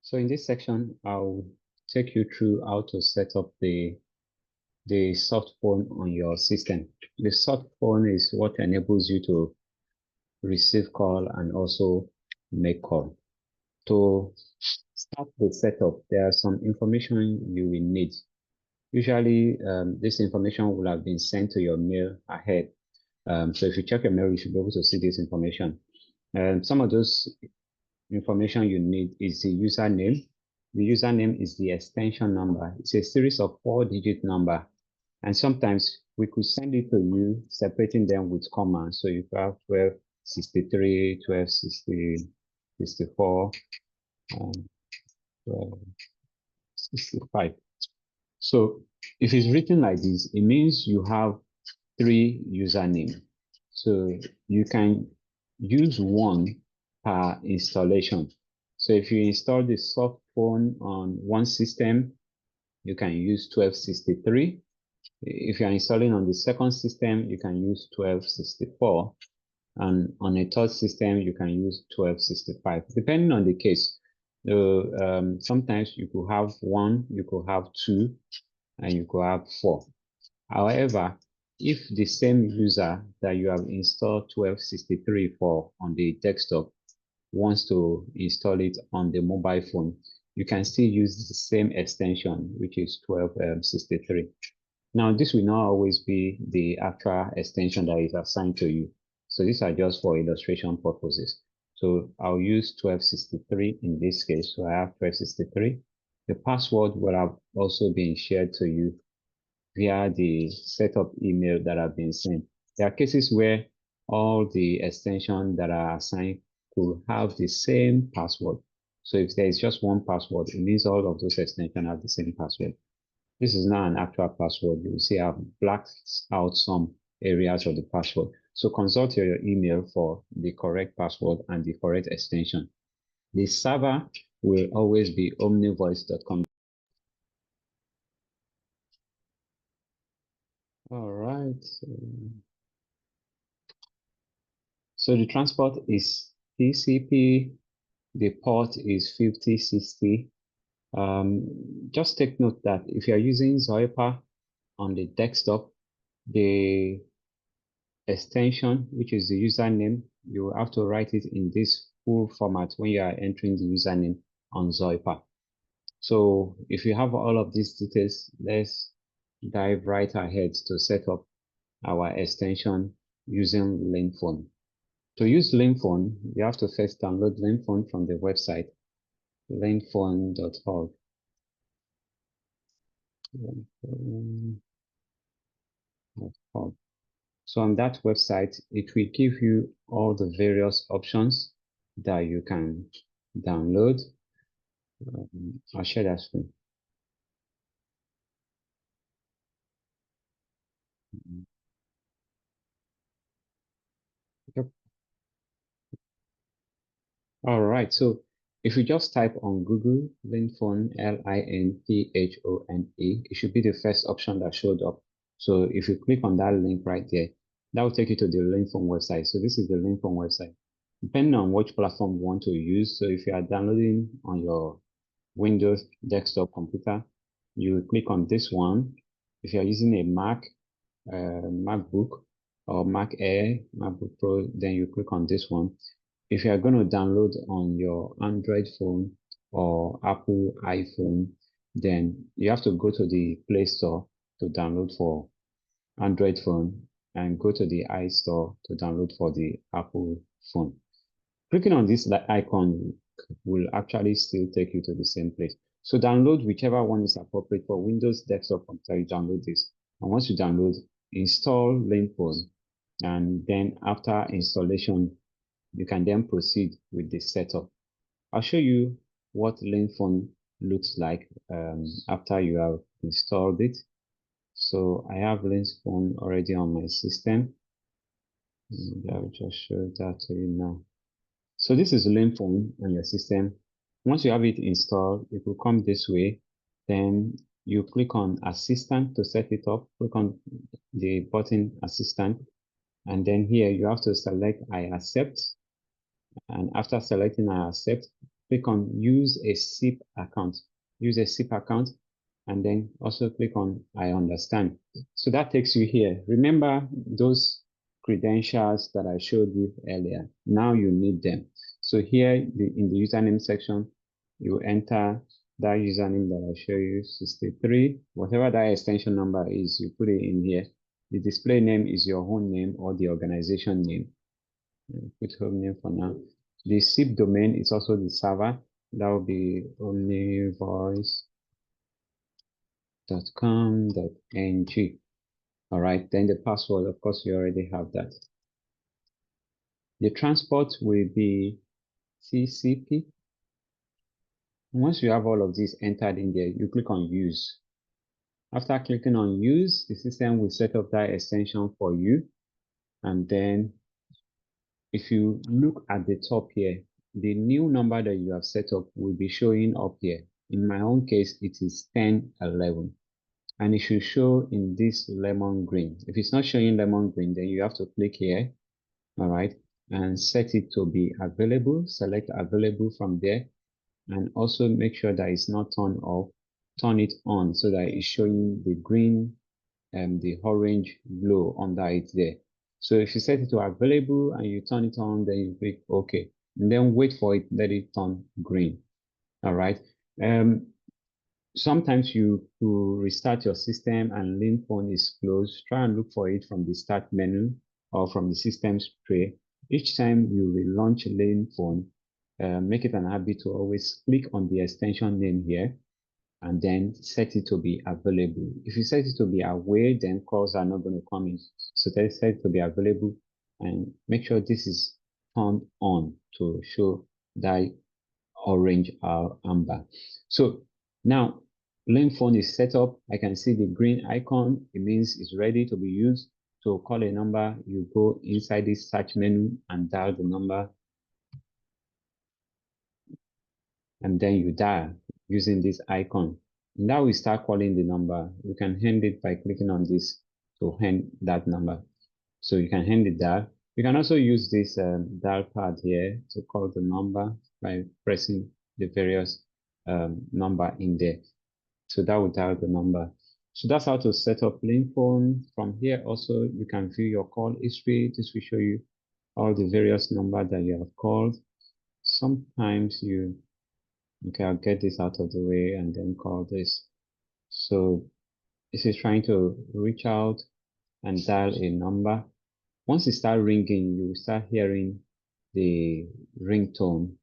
So in this section, I'll take you through how to set up the Softphone on your system. The Softphone is what enables you to receive call and also make call. To start the setup, there are some information you will need. Usually, this information will have been sent to your mail ahead. So if you check your mail, you should be able to see this information. Some of those information you need is the username. The username is the extension number. It's a series of 4-digit number. And sometimes we could send it to you, separating them with commas. So you have 1263, 1260, 64, 1265. So if it's written like this, it means you have 3 usernames. So you can use one per installation. So if you install the Softphone on one system, you can use 1263. If you're installing on the second system, you can use 1264. And on a third system, you can use 1265, depending on the case. Sometimes you could have 1, you could have 2, and you could have 4. However, if the same user that you have installed 1263 for on the desktop wants to install it on the mobile phone, you can still use the same extension, which is 1263. Now, this will not always be the actual extension that is assigned to you. So these are just for illustration purposes. So I'll use 1263 in this case. So I have 1263. The password will have also been shared to you via the setup email that have been sent. There are cases where all the extensions that are assigned could have the same password. So if there is just one password, it means all of those extensions have the same password. This is not an actual password. You will see I've blacked out some areas of the password. So consult your email for the correct password and the correct extension. The server will always be omnivoice.com. All right. So the transport is TCP. The port is 5060. Just take note that if you're using Zoiper on the desktop, the extension, which is the username, you have to write it in this full format when you are entering the username on Zoiper. So if you have all of these details, let's dive right ahead to set up our extension using Linphone. To use Linphone, you have to first download Linphone from the website, linphone.org. So on that website, it will give you all the various options that you can download. I'll share that screen. Yep. All right. So if you just type on Google Linphone, Linphone, it should be the first option that showed up. So if you click on that link right there, that will take you to the Linphone website. So this is the Linphone website. Depending on which platform you want to use. So if you are downloading on your Windows desktop computer, you click on this one. If you are using a Mac, MacBook, or Mac Air, MacBook Pro, then you click on this one. If you are going to download on your Android phone or Apple iPhone, then you have to go to the Play Store to download for Android phone and go to the iStore to download for the Apple phone. Clicking on this icon will actually still take you to the same place. So download whichever one is appropriate for Windows desktop computer. You download this. And once you download, install Linphone. And then after installation, you can then proceed with the setup. I'll show you what Linphone looks like after you have installed it. So I have Linphone already on my system. I will just show that to you now. So this is Linphone on your system. Once you have it installed, it will come this way. Then you click on Assistant to set it up. Click on the button Assistant. And then here you have to select I accept. And after selecting I accept, click on use a SIP account. Use a SIP account, and then also click on I understand. So that takes you here. Remember those credentials that I showed you earlier. Now you need them. So here in the username section, you enter that username that I show you, 63, whatever that extension number is, you put it in here. The display name is your own name or the organization name. Put home name for now. The SIP domain is also the server. That will be omnivoice.com.ng. All right, then the password, of course, you already have that. The transport will be TCP. Once you have all of this entered in there, you click on use. After clicking on use, the system will set up that extension for you. And then if you look at the top here, the new number that you have set up will be showing up here. In my own case, it is 1011. And it should show in this lemon green. If it's not showing lemon green, then you have to click here, all right, and set it to be available. Select available from there, and also make sure that it's not turned off. Turn it on so that it's showing the green and the orange glow under it there. So if you set it to available and you turn it on, then you click OK. And then wait for it, let it turn green. All right. Sometimes you restart your system and Linphone is closed. Try and look for it from the start menu or from the systems tray. Each time you relaunch Linphone, make it an habit to always click on the extension name here and then set it to be available. If you set it to be away, then calls are not going to come in. So set it to be available and make sure this is turned on to show that orange or amber. So now Linphone is set up. I can see the green icon. It means it's ready to be used. To call a number, you go inside this search menu and dial the number. And then you dial using this icon. Now we start calling the number. You can hand it by clicking on this to hand that number. So you can hand it dial. You can also use this dial pad here to call the number by pressing the various number in there. So that will dial the number. So that's how to set up Linphone. From here also, you can view your call history. This will show you all the various numbers that you have called. Sometimes okay, I'll get this out of the way and then call this. So this is trying to reach out and dial a number. Once it starts ringing, you will start hearing the ringtone,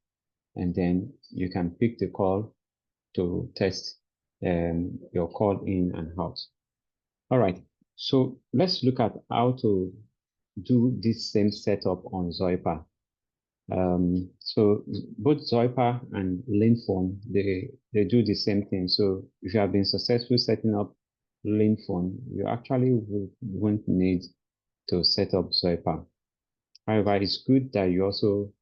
and then you can pick the call to test your call in and out. All right, so let's look at how to do this same setup on Zoiper. So both Zoiper and Linphone, they do the same thing. So if you have been successful setting up Linphone, you actually won't need to set up Zoiper. However, it's good that you also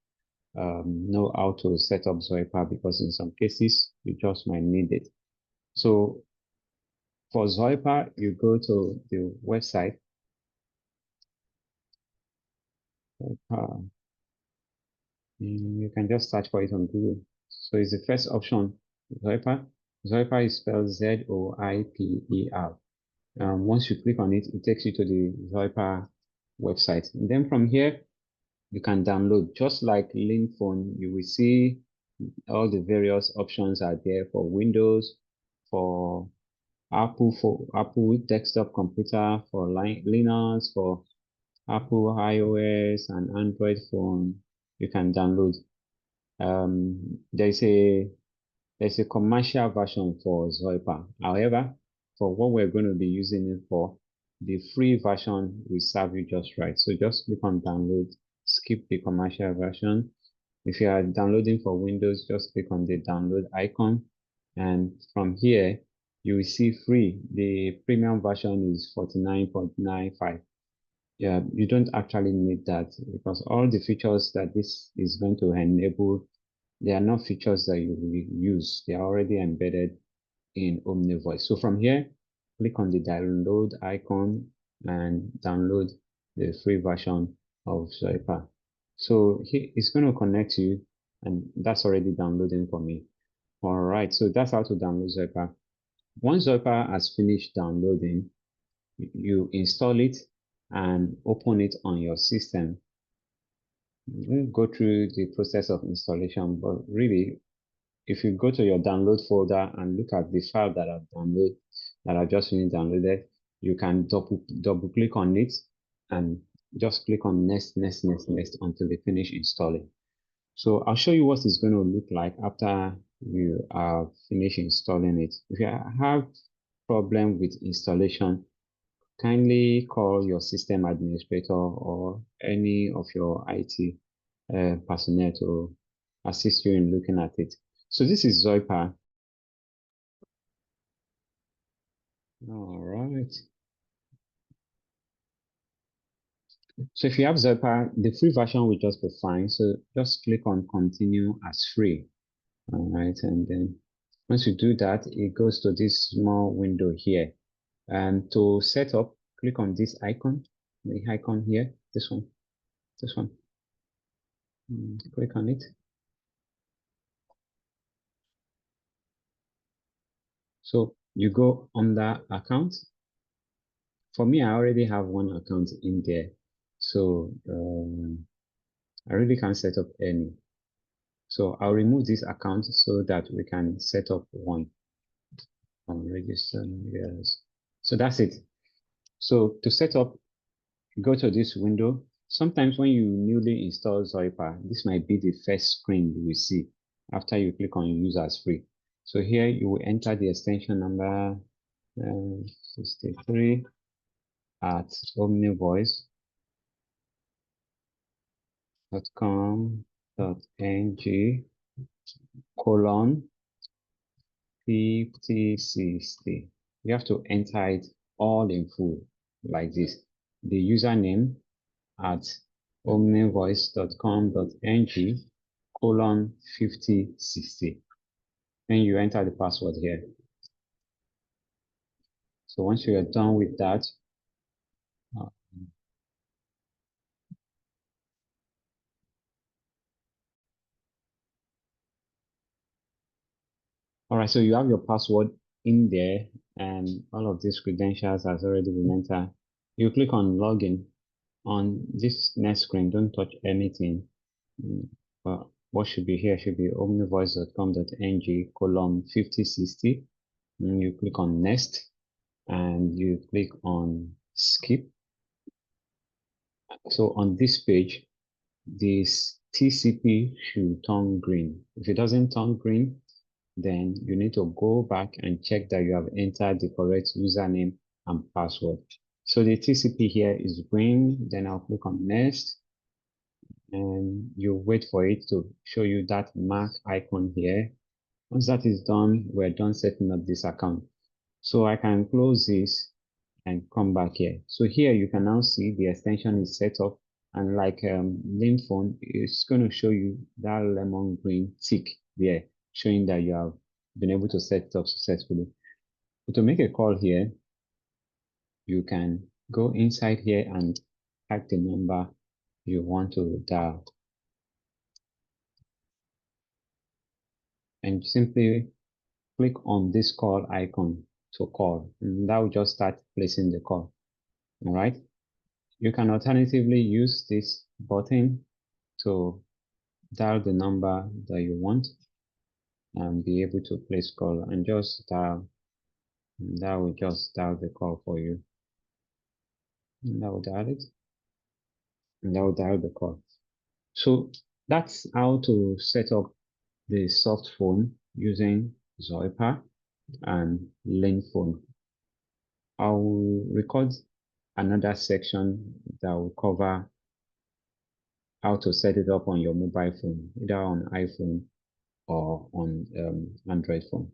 know how to set up Zoiper, because in some cases you just might need it. So for Zoiper, you go to the website. You can just search for it on Google. So it's the first option, Zoiper. Zoiper is spelled Zoiper. Once you click on it, it takes you to the Zoiper website. And then from here, you can download. Just like Linphone, you will see all the various options are there for Windows, for Apple desktop computer, for Linux, for Apple iOS and Android phone. You can download. There's a commercial version for Zoiper. However, for what we're going to be using it for, the free version will serve you just right. So just click on download, skip the commercial version. If you are downloading for Windows, just click on the download icon. And from here, you will see free. The premium version is 49.95. Yeah, you don't actually need that, because all the features that this is going to enable, they are not features that you will use. They are already embedded in Omnivoice. So from here, click on the download icon and download the free version of Zoiper. So here it's going to connect you, and that's already downloading for me. All right, so that's how to download Zoiper. Once Zoiper has finished downloading, you install it and open it on your system. You go through the process of installation, but really, if you go to your download folder and look at the file that I've just finished downloaded, you can double click on it and just click on next until they finish installing. So I'll show you what it's going to look like after you are finished installing it. If you have problem with installation, kindly call your system administrator or any of your IT personnel to assist you in looking at it. So this is Zoiper. All right. So if you have Zoiper, the free version will just be fine. So just click on continue as free. All right. And then once you do that, it goes to this small window here. And to set up, click on this icon, the icon here, this one. Click on it. So you go under account. For me, I already have one account in there. So I really can't set up any. So I'll remove this account so that we can set up one on register. Yes. So that's it. So to set up, go to this window. Sometimes when you newly install Zoiper, this might be the first screen you will see after you click on use as free. So here you will enter the extension number 63 at omnivoice.com.ng colon 5060. You have to enter it all in full like this. The username at omnivoice.com.ng colon 5060. Then you enter the password here. So once you are done with that, all right, so you have your password in there and all of these credentials has already been entered. You click on login on this next screen. Don't touch anything. But what should be here should be omnivoice.com.ng column 5060. And you click on next and you click on skip. So on this page, this TCP should turn green. If it doesn't turn green, then you need to go back and check that you have entered the correct username and password. So the TCP here is green, then I'll click on next and you wait for it to show you that mark icon here. Once that is done, we're done setting up this account. So I can close this and come back here. So here you can now see the extension is set up, and like Linphone, it's going to show you that lemon green tick there, showing that you have been able to set it up successfully. But to make a call here, you can go inside here and type the number you want to dial. And simply click on this call icon to call, and that will just start placing the call. All right. You can alternatively use this button to dial the number that you want and be able to place call and just dial. And that will just dial the call for you. And that will dial it. And that will dial the call. So that's how to set up the Softphone using Zoiper and Linphone. I'll record another section that will cover how to set it up on your mobile phone, either on iPhone or on Android phone.